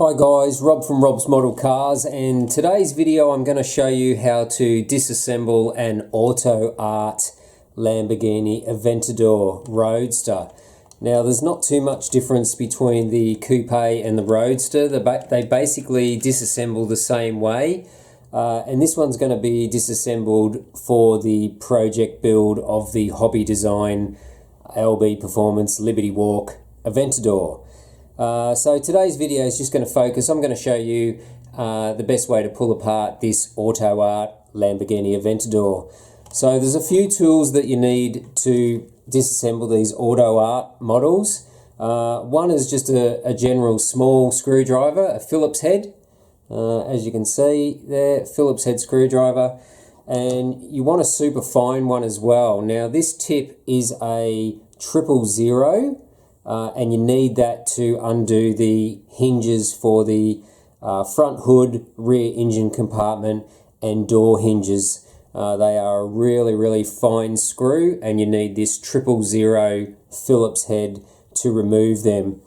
Hi guys, Rob from Rob's Model Cars, and today's video I'm going to show you how to disassemble an Autoart Lamborghini Aventador Roadster. Now there's not too much difference between the coupe and the Roadster. They basically disassemble the same way, and this one's going to be disassembled for the project build of the hobby design LB Performance Liberty Walk Aventador. So today's video is just going to focus, I'm going to show you the best way to pull apart this Autoart Lamborghini Aventador. So there's a few tools that you need to disassemble these Autoart models. One is just a general small screwdriver, a Phillips head, as you can see there, Phillips head screwdriver, and you want a super fine one as well. Now this tip is a 000. And you need that to undo the hinges for the front hood, rear engine compartment and door hinges. They are a really fine screw, and you need this 000 Phillips head to remove them.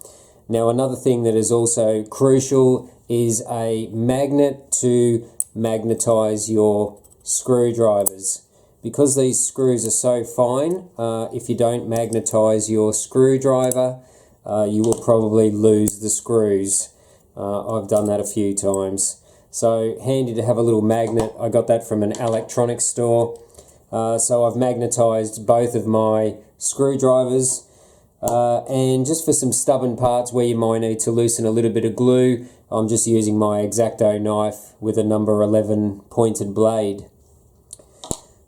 Now another thing that is also crucial is a magnet to magnetize your screwdrivers. Because these screws are so fine, if you don't magnetize your screwdriver, you will probably lose the screws. I've done that a few times. So handy to have a little magnet. I got that from an electronics store. So I've magnetized both of my screwdrivers. And just for some stubborn parts where you might need to loosen a little bit of glue, I'm just using my X-Acto knife with a number 11 pointed blade.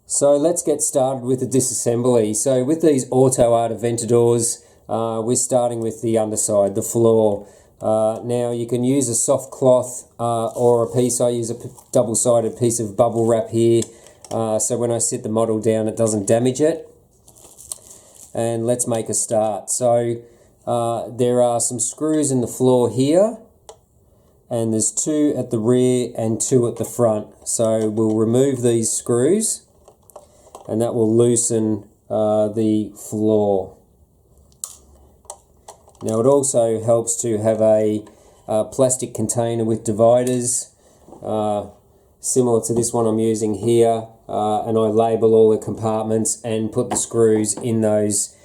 So let's get started with the disassembly. So with these Autoart Aventadors, we're starting with the underside, the floor. Now you can use a soft cloth or a piece. I use a double-sided piece of bubble wrap here, so when I sit the model down it doesn't damage it. And let's make a start. So there are some screws in the floor here, and there's 2 at the rear and 2 at the front. So we'll remove these screws, and that will loosen the floor. Now it also helps to have a plastic container with dividers, similar to this one I'm using here, and I label all the compartments and put the screws in those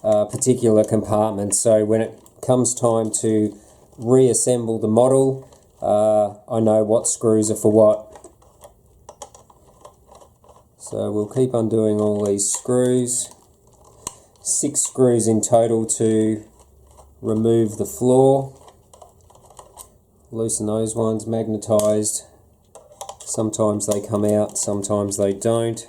particular compartments. So when it comes time to reassemble the model, I know what screws are for what. So we'll keep undoing all these screws. 6 screws in total to remove the floor. Loosen those ones, magnetized. Sometimes they come out, sometimes they don't.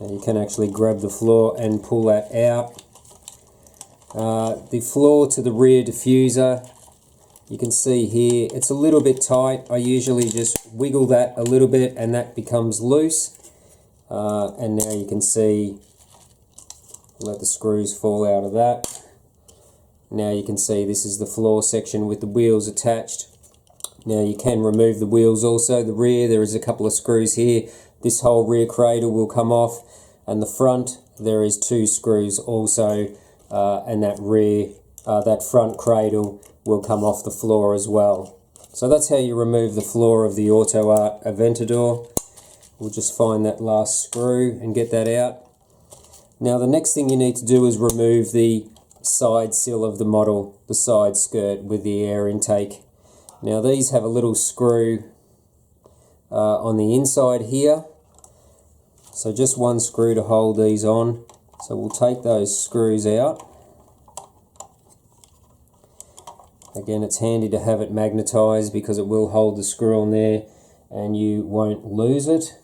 And you can actually grab the floor and pull that out. The floor to the rear diffuser, you can see here, it's a little bit tight. I usually just wiggle that a little bit and that becomes loose. And now you can see, let the screws fall out of that. Now you can see this is the floor section with the wheels attached. Now you can remove the wheels also. The rear, there is a couple of screws here. This whole rear cradle will come off, and the front, there is 2 screws also, and that front cradle will come off the floor as well. So that's how you remove the floor of the Autoart Aventador. We'll just find that last screw and get that out. Now the next thing you need to do is remove the side sill of the model, the side skirt with the air intake. Now these have a little screw on the inside here. So just 1 screw to hold these on. So we'll take those screws out. Again, it's handy to have it magnetized because it will hold the screw on there and you won't lose it.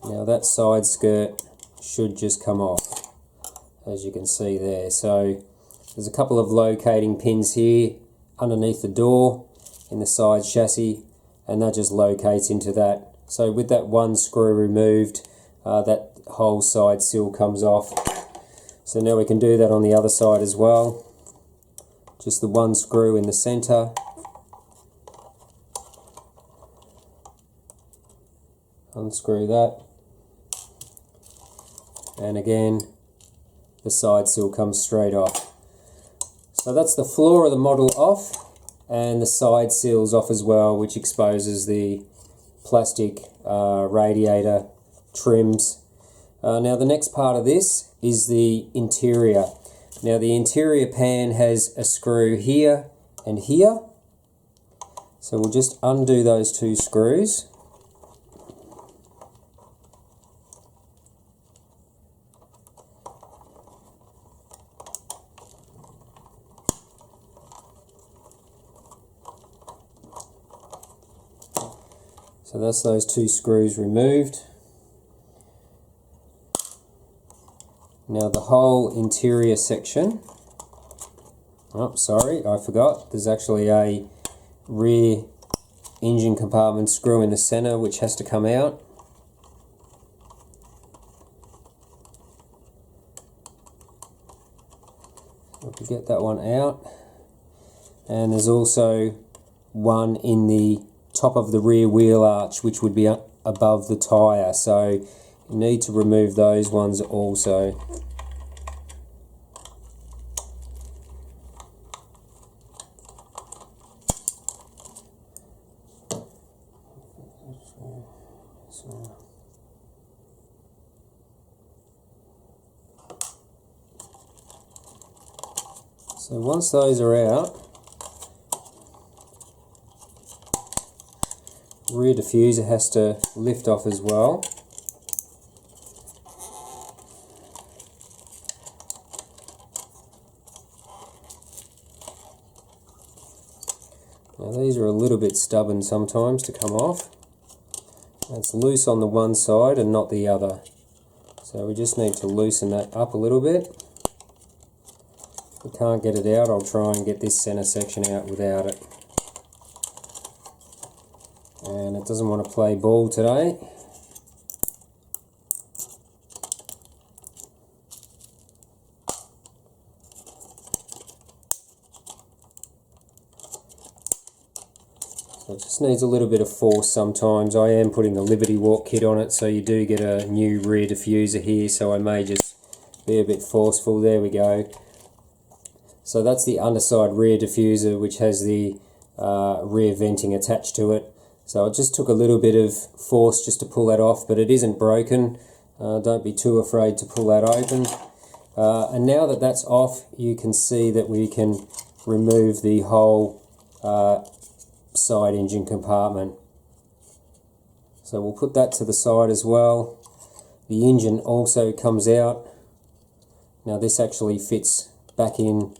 Now that side skirt should just come off, as you can see there. So there's a couple of locating pins here underneath the door in the side chassis, and that just locates into that. So with that 1 screw removed, that whole side sill comes off. So now we can do that on the other side as well. Just the one screw in the center. Unscrew that. And again, the side sill comes straight off. So that's the floor of the model off, and the side sills off as well, which exposes the plastic radiator trims. Now the next part of this is the interior. Now the interior pan has a screw here and here. So we'll just undo those two screws. So that's those two screws removed. Now the whole interior section, oh sorry, I forgot, there's actually a rear engine compartment screw in the center which has to come out. So we get that one out, and there's also one in the top of the rear wheel arch which would be above the tyre, so you need to remove those ones also. So once those are out, rear diffuser has to lift off as well. Now these are a little bit stubborn sometimes to come off. It's loose on the one side and not the other. So we just need to loosen that up a little bit. If we can't get it out, I'll try and get this center section out without it. And it doesn't want to play ball today. So it just needs a little bit of force sometimes. I am putting the Liberty Walk kit on it, so you do get a new rear diffuser here, so I may just be a bit forceful. There we go. So that's the underside rear diffuser, which has the rear venting attached to it. So it just took a little bit of force just to pull that off, but it isn't broken. Don't be too afraid to pull that open. And now that that's off, you can see that we can remove the whole side engine compartment. So we'll put that to the side as well. The engine also comes out. Now this actually fits back in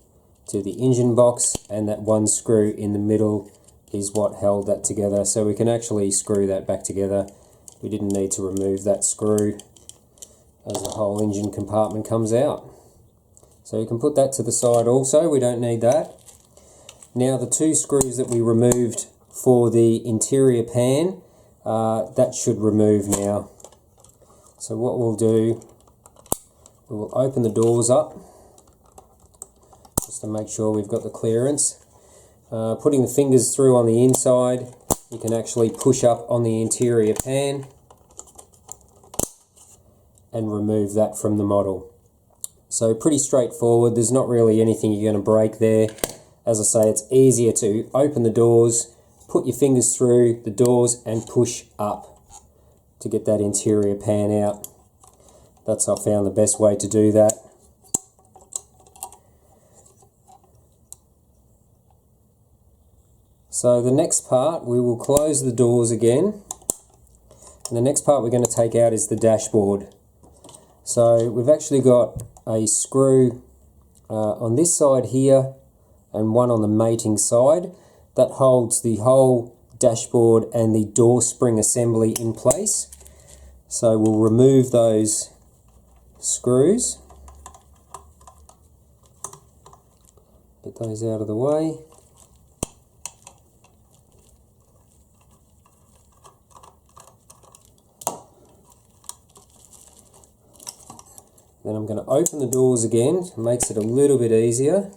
to the engine box, and that one screw in the middle is what held that together, so we can actually screw that back together. We didn't need to remove that screw as the whole engine compartment comes out. So you can put that to the side also, we don't need that. Now the two screws that we removed for the interior pan, that should remove now. So what we'll do, we will open the doors up just to make sure we've got the clearance. Putting the fingers through on the inside, you can actually push up on the interior pan and remove that from the model. So pretty straightforward, there's not really anything you're going to break there. As I say, it's easier to open the doors, put your fingers through the doors and push up to get that interior pan out. That's, I found, the best way to do that. So the next part, we will close the doors again. And the next part we're going to take out is the dashboard. So we've actually got a screw on this side here and one on the mating side that holds the whole dashboard and the door spring assembly in place. So we'll remove those screws, get those out of the way. Then I'm going to open the doors again, it makes it a little bit easier.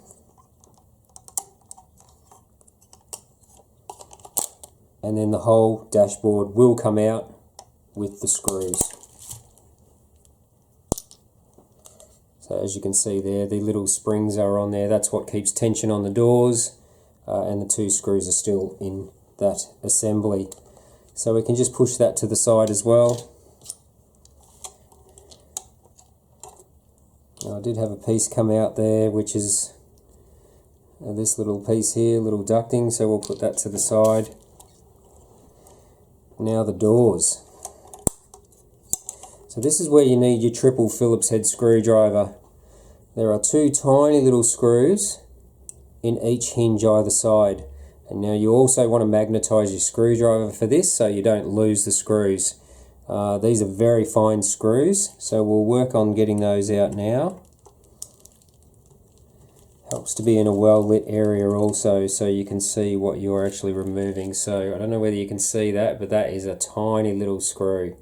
And then the whole dashboard will come out with the screws. So as you can see there, the little springs are on there. That's what keeps tension on the doors, and the 2 screws are still in that assembly. So we can just push that to the side as well. Now I did have a piece come out there, which is this little piece here, little ducting, so we'll put that to the side. Now the doors. So this is where you need your triple Phillips head screwdriver. There are 2 tiny little screws in each hinge either side. And now you also want to magnetize your screwdriver for this so you don't lose the screws. These are very fine screws, so we'll work on getting those out now. Helps to be in a well lit area also, so you can see what you're actually removing. So I don't know whether you can see that, but that is a tiny little screw.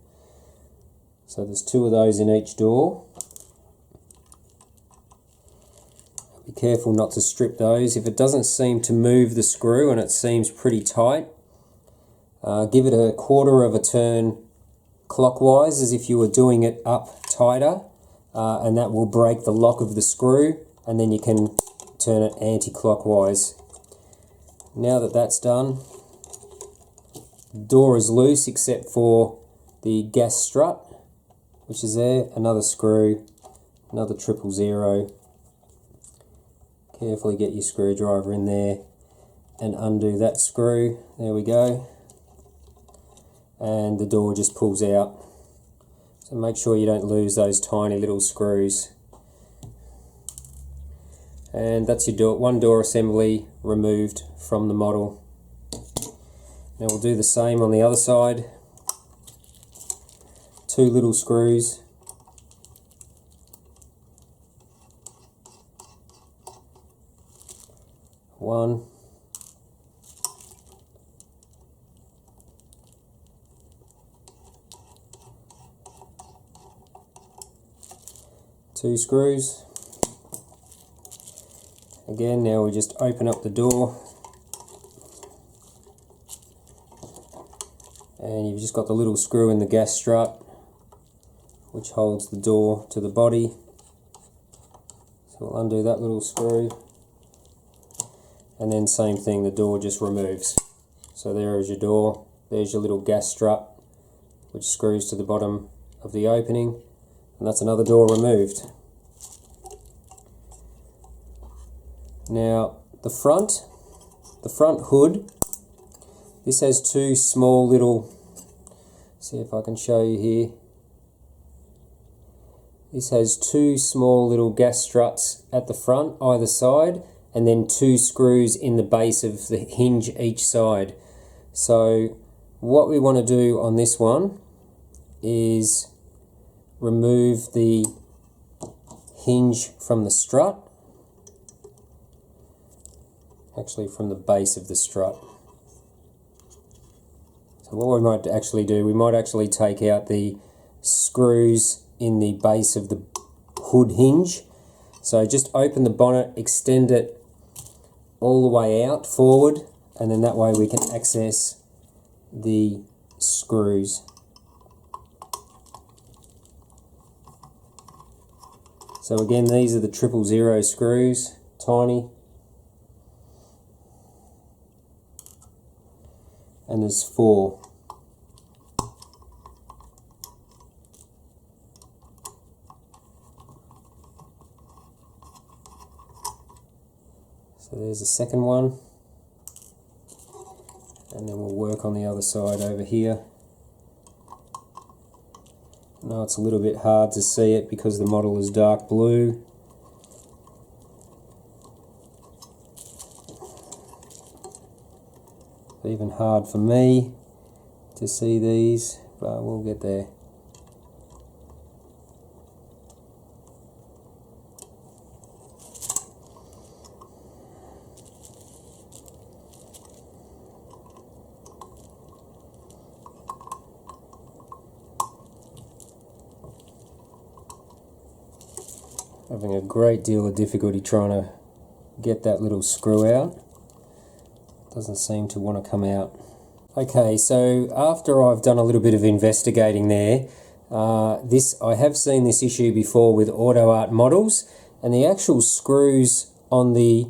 So there's 2 of those in each door. Be careful not to strip those. If it doesn't seem to move the screw and it seems pretty tight, give it a 1/4 of a turn clockwise as if you were doing it up tighter, and that will break the lock of the screw, and then you can turn it anti-clockwise. Now that that's done, the door is loose except for the gas strut, which is there. Another screw, another 000. Carefully get your screwdriver in there and undo that screw. There we go. And the door just pulls out. So make sure you don't lose those tiny little screws. And that's your door, 1 door assembly removed from the model. Now we'll do the same on the other side. 2 little screws. One. 2 screws. Again, now we just open up the door, and you've just got the little screw in the gas strut which holds the door to the body. So we'll undo that little screw, and then same thing, the door just removes. So there is your door, there's your little gas strut which screws to the bottom of the opening, and that's another door removed. Now the front hood, this has 2 small little, see if I can show you here, this has 2 small little gas struts at the front either side, and then 2 screws in the base of the hinge each side. So what we want to do on this one is remove the hinge from the strut, actually from the base of the strut. So what we might actually do, we might actually take out the screws in the base of the hood hinge. So just open the bonnet, extend it all the way out forward, and then that way we can access the screws. So again, these are the 000 screws, tiny. And there's 4. So there's the second one, and then we'll work on the other side over here. Now it's a little bit hard to see it because the model is dark blue. Even hard for me to see these, but we'll get there. Having a great deal of difficulty trying to get that little screw out. Doesn't seem to want to come out. Okay, so after I've done a little bit of investigating there, I have seen this issue before with Autoart models, and the actual screws on the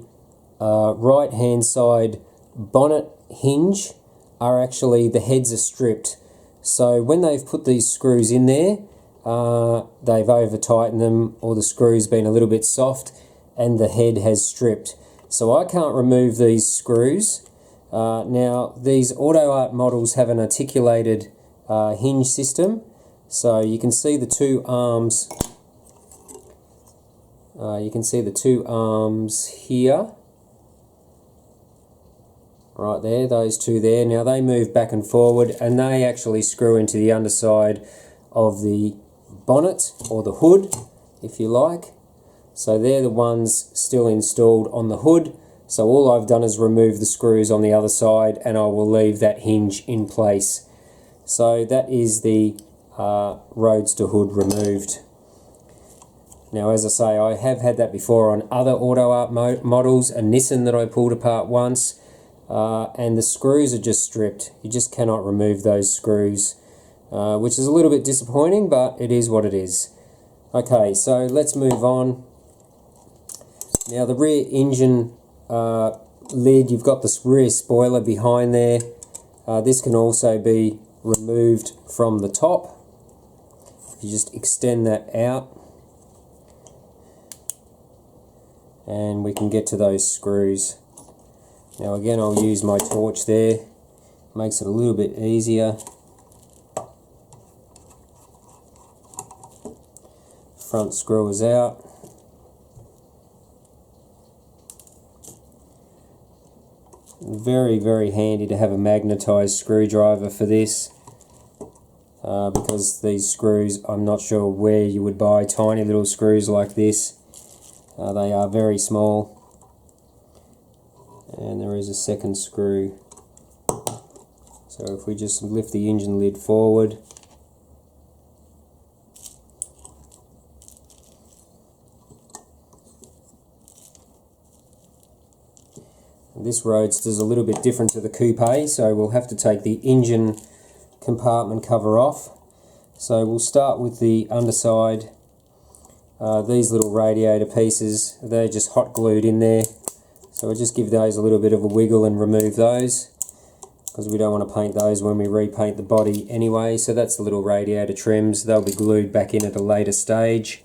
right hand side bonnet hinge are actually, the heads are stripped. So when they've put these screws in there, they've over tightened them, or the screw's been a little bit soft and the head has stripped. So I can't remove these screws. Now these Autoart models have an articulated hinge system, so you can see the two arms. You can see the two arms here, right there, those two there. Now they move back and forward, and they actually screw into the underside of the bonnet, or the hood if you like. So they're the ones still installed on the hood. So all I've done is remove the screws on the other side, and I will leave that hinge in place. So that is the Roadster hood removed. Now, as I say, I have had that before on other Autoart models, a Nissan that I pulled apart once, and the screws are just stripped. You just cannot remove those screws, which is a little bit disappointing, but it is what it is. Okay, so let's move on. Now the rear engine lid, you've got this rear spoiler behind there. This can also be removed from the top. You just extend that out, and we can get to those screws. Now again, I'll use my torch there, makes it a little bit easier. Front screw is out. Very, very handy to have a magnetized screwdriver for this, because these screws, I'm not sure where you would buy tiny little screws like this. They are very small. And there is a second screw. So if we just lift the engine lid forward, this Roadster is a little bit different to the coupe, so we'll have to take the engine compartment cover off. So we'll start with the underside. These little radiator pieces, they're just hot glued in there, so we'll just give those a little bit of a wiggle and remove those, because we don't want to paint those when we repaint the body anyway. So that's the little radiator trims, they'll be glued back in at a later stage.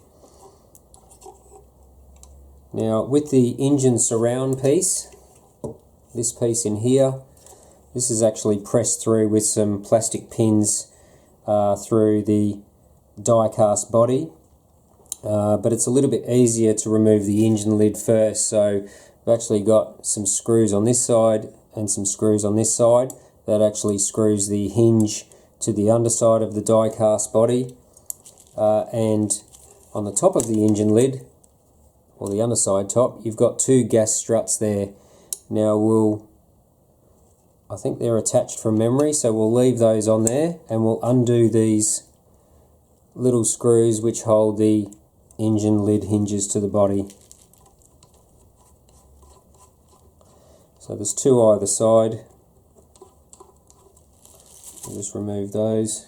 Now with the engine surround piece, this piece in here, this is actually pressed through with some plastic pins through the die-cast body, but it's a little bit easier to remove the engine lid first. So we've actually got some screws on this side and some screws on this side. That actually screws the hinge to the underside of the die-cast body, and on the top of the engine lid, or the underside top, you've got two gas struts there. Now I think they're attached from memory, so we'll leave those on there, and we'll undo these little screws which hold the engine lid hinges to the body. So there's two either side. We'll just remove those.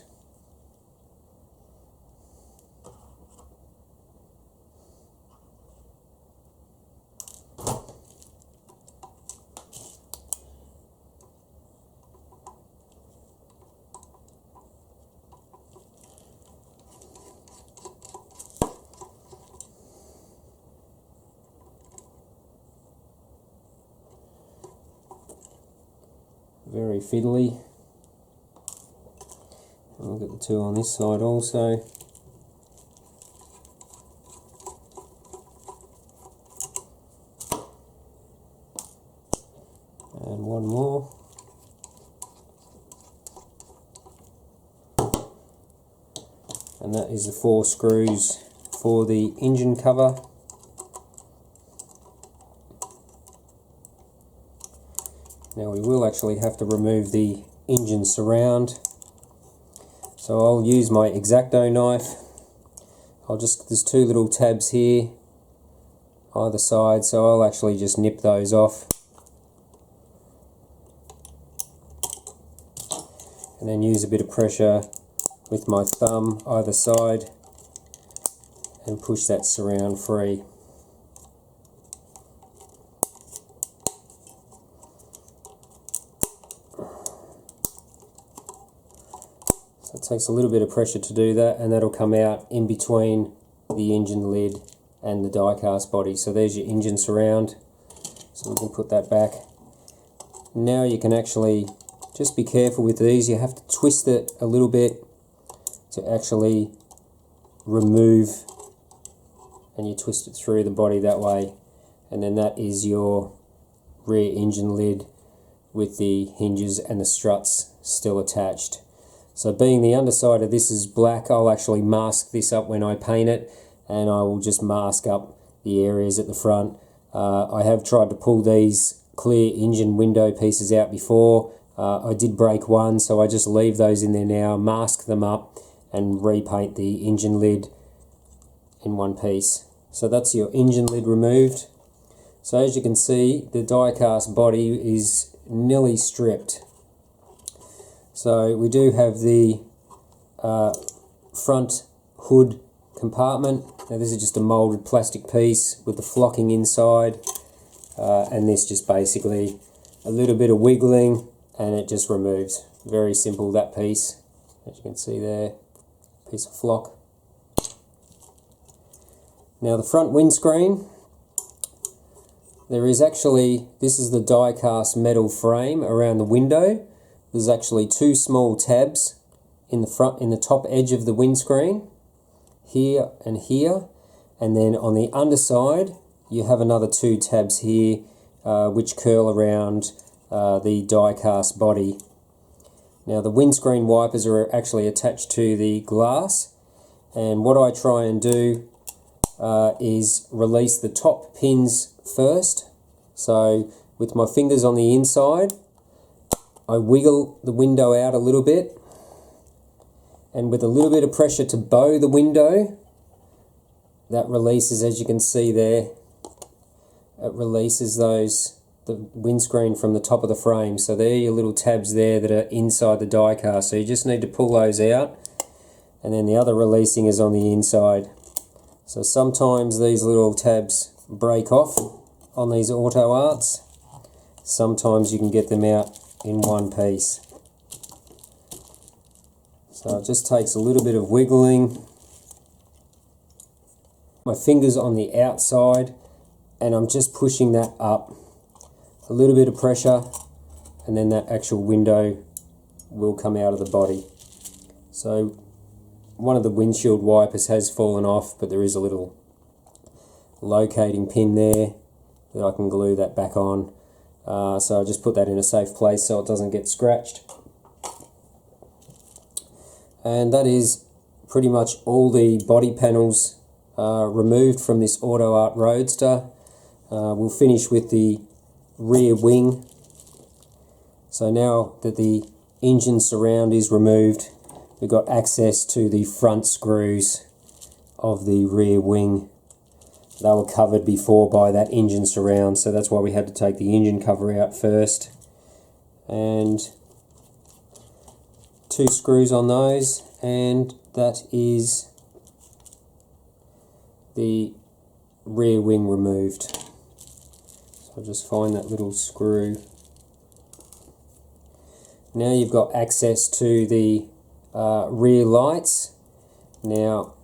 Very fiddly. And we'll get the two on this side also. And one more. And that is the 4 screws for the engine cover. Now we will actually have to remove the engine surround, so I'll use my X-Acto knife. There's 2 little tabs here either side, so I'll actually just nip those off and then use a bit of pressure with my thumb either side and push that surround free. So it takes a little bit of pressure to do that, and that'll come out in between the engine lid and the die-cast body. So there's your engine surround, so we can put that back. Now you can actually just be careful with these. You have to twist it a little bit to actually remove, and you twist it through the body that way, and then that is your rear engine lid with the hinges and the struts still attached. So being the underside of this is black, I'll actually mask this up when I paint it, and I will just mask up the areas at the front. I have tried to pull these clear engine window pieces out before. I did break one, so I just leave those in there now, mask them up, and repaint the engine lid in one piece. So that's your engine lid removed. So as you can see, the die-cast body is nearly stripped. So we do have the front hood compartment. Now this is just a moulded plastic piece with the flocking inside, and this just basically a little bit of wiggling and it just removes. Very simple, that piece, as you can see there, piece of flock. Now the front windscreen, there is actually, this is the die-cast metal frame around the window. There's actually two small tabs in the front, in the top edge of the windscreen, here and here, and then on the underside you have another two tabs here which curl around the die-cast body. Now the windscreen wipers are actually attached to the glass, and what I try and do is release the top pins first. So with my fingers on the inside, I wiggle the window out a little bit, and with a little bit of pressure to bow the window, that releases, as you can see there, it releases the windscreen from the top of the frame. So there are your little tabs there that are inside the die cast, so you just need to pull those out, and then the other releasing is on the inside. So sometimes these little tabs break off on these Autoarts, sometimes you can get them out in one piece. So it just takes a little bit of wiggling. My fingers on the outside, and I'm just pushing that up. A little bit of pressure, and then that actual window will come out of the body. So one of the windshield wipers has fallen off, but there is a little locating pin there that I can glue that back on. So I just put that in a safe place so it doesn't get scratched. And that is pretty much all the body panels removed from this Autoart Roadster. We'll finish with the rear wing. So now that the engine surround is removed, we've got access to the front screws of the rear wing. They were covered before by that engine surround, so that's why we had to take the engine cover out first. And two screws on those, and that is the rear wing removed. So I'll just find that little screw. Now you've got access to the rear lights. Now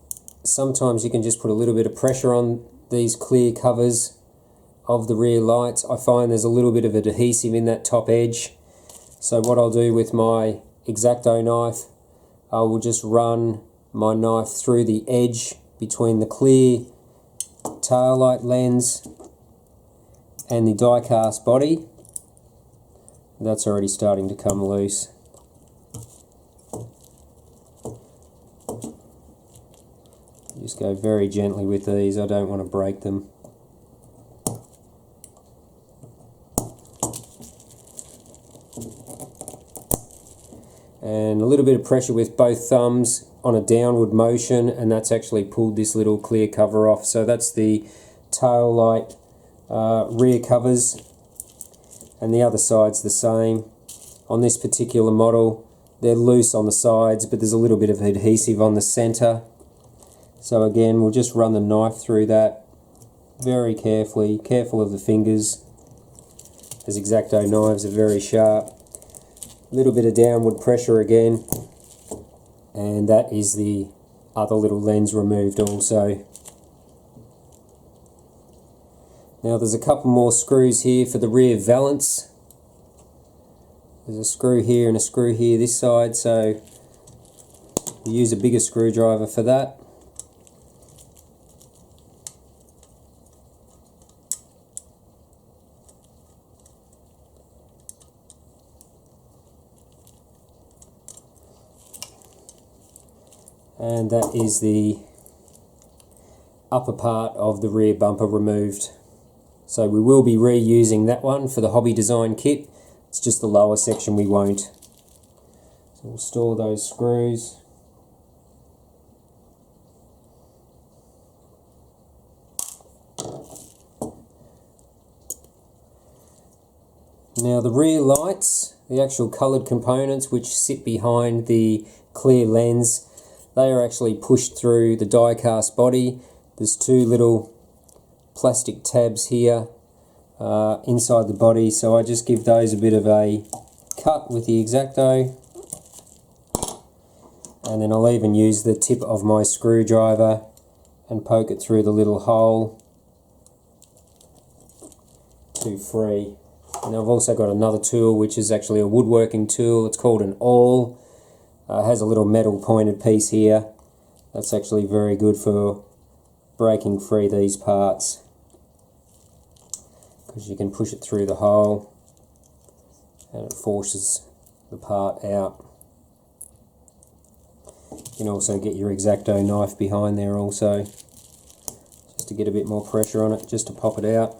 sometimes you can just put a little bit of pressure on these clear covers of the rear lights. I find there's a little bit of adhesive in that top edge, so what I'll do with my X-Acto knife, I will just run my knife through the edge between the clear taillight lens and the die-cast body. That's already starting to come loose. Just go very gently with these, I don't want to break them. And a little bit of pressure with both thumbs on a downward motion, and that's actually pulled this little clear cover off. So that's the tail light rear covers, and the other side's the same. On this particular model, they're loose on the sides, but there's a little bit of adhesive on the center. So again, we'll just run the knife through that very carefully, careful of the fingers, as X-Acto knives are very sharp. A little bit of downward pressure again, and that is the other little lens removed also. Now there's a couple more screws here for the rear valance. There's a screw here and a screw here this side, so you use a bigger screwdriver for that. And that is the upper part of the rear bumper removed. So we will be reusing that one for the hobby design kit. It's just the lower section we won't. So we'll store those screws. Now the rear lights, the actual coloured components which sit behind the clear lens, they are actually pushed through the die-cast body. There's two little plastic tabs here inside the body, so I just give those a bit of a cut with the X-Acto, and then I'll even use the tip of my screwdriver and poke it through the little hole to free. And I've also got another tool which is actually a woodworking tool. It's called an awl. Has a little metal pointed piece here. That's actually very good for breaking free these parts, because you can push it through the hole and it forces the part out. You can also get your X-Acto knife behind there also, just to get a bit more pressure on it, just to pop it out.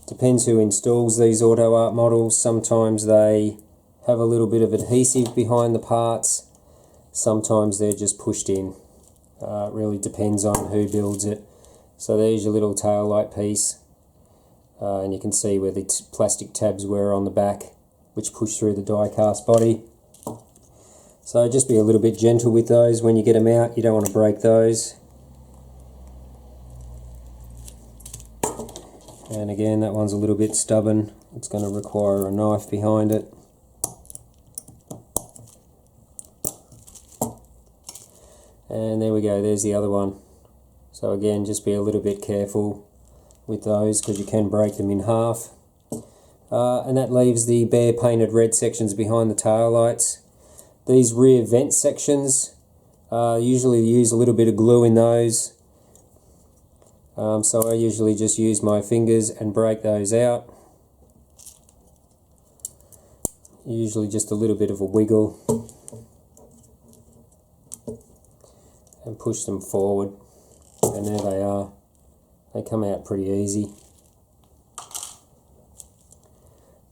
Depends who installs these Autoart models. Sometimes they have a little bit of adhesive behind the parts, sometimes they're just pushed in. It really depends on who builds it. So there's your little tail light piece, and you can see where the plastic tabs were on the back, which push through the die-cast body. So just be a little bit gentle with those when you get them out. You don't want to break those. And again, that one's a little bit stubborn. It's going to require a knife behind it. And there we go, there's the other one. So again, just be a little bit careful with those, because you can break them in half. And that leaves the bare painted red sections behind the tail lights. These rear vent sections, usually use a little bit of glue in those. So I usually just use my fingers and break those out. Usually just a little bit of a wiggle and push them forward, and there they are. They come out pretty easy.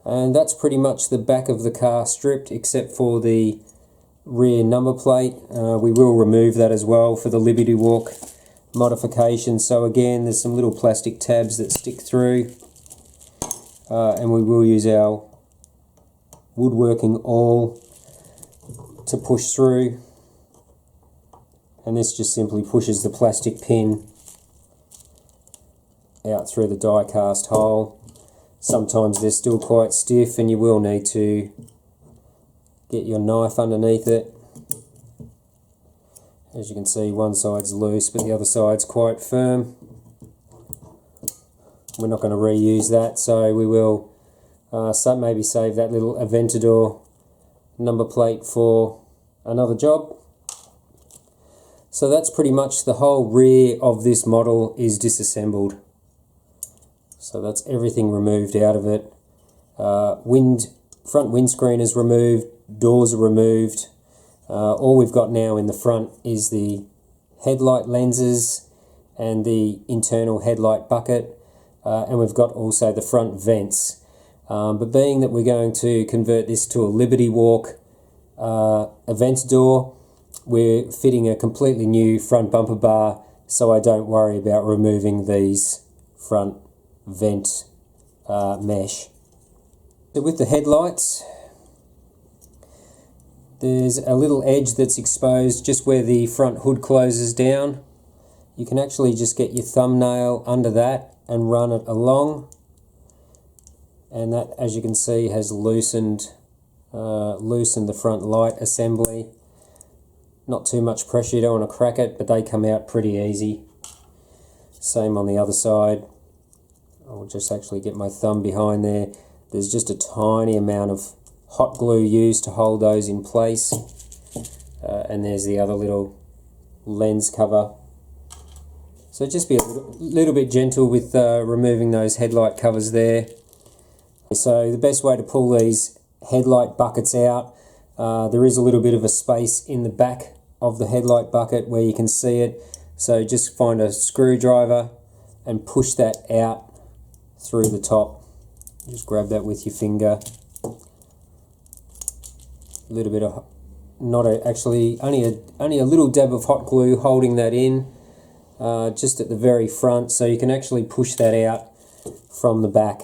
And that's pretty much the back of the car stripped, except for the rear number plate. We will remove that as well for the Liberty Walk modification. So again, there's some little plastic tabs that stick through, and we will use our woodworking awl to push through, and this just simply pushes the plastic pin out through the die cast hole. Sometimes they're still quite stiff and you will need to get your knife underneath it. As you can see, one side's loose but the other side's quite firm. We're not going to reuse that, so we will maybe save that little Aventador number plate for another job. So that's pretty much the whole rear of this model is disassembled. So that's everything removed out of it. Front windscreen is removed, doors are removed. All we've got now in the front is the headlight lenses and the internal headlight bucket, and we've got also the front vents. But being that we're going to convert this to a Liberty Walk Aventador, we're fitting a completely new front bumper bar, so I don't worry about removing these front vent mesh. So with the headlights, there's a little edge that's exposed just where the front hood closes down. You can actually just get your thumbnail under that and run it along, and that, as you can see, has loosened the front light assembly. Not too much pressure, you don't want to crack it, but they come out pretty easy. Same on the other side. I'll just actually get my thumb behind there. There's just a tiny amount of hot glue used to hold those in place. And there's the other little lens cover. So just be a little bit gentle with removing those headlight covers there. So the best way to pull these headlight buckets out, there is a little bit of a space in the back of the headlight bucket where you can see it. So just find a screwdriver and push that out through the top. Just grab that with your finger. A little bit of, only a little dab of hot glue holding that in, just at the very front, so you can actually push that out from the back.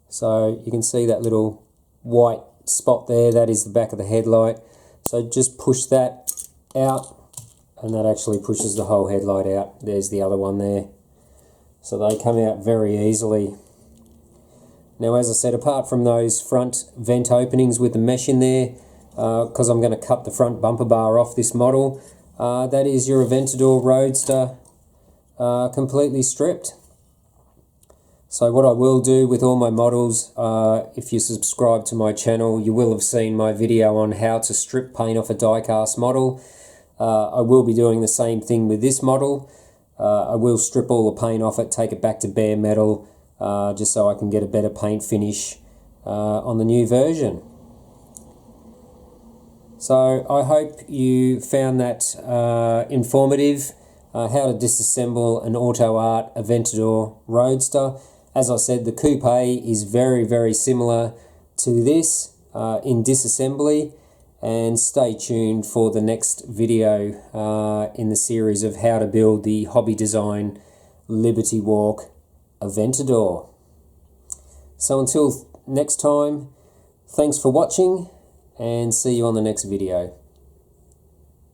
So you can see that little white spot there, that is the back of the headlight. So just push that out, and that actually pushes the whole headlight out. There's the other one there. So they come out very easily. Now, as I said, apart from those front vent openings with the mesh in there, because I'm going to cut the front bumper bar off this model, that is your Aventador Roadster completely stripped. So what I will do with all my models, if you subscribe to my channel, you will have seen my video on how to strip paint off a die-cast model. I will be doing the same thing with this model. I will strip all the paint off it, take it back to bare metal, just so I can get a better paint finish on the new version. So I hope you found that informative, how to disassemble an Autoart Aventador Roadster. As I said, the coupe is very, very similar to this in disassembly, and stay tuned for the next video in the series of how to build the hobby design Liberty Walk Aventador. So until next time, thanks for watching, and see you on the next video.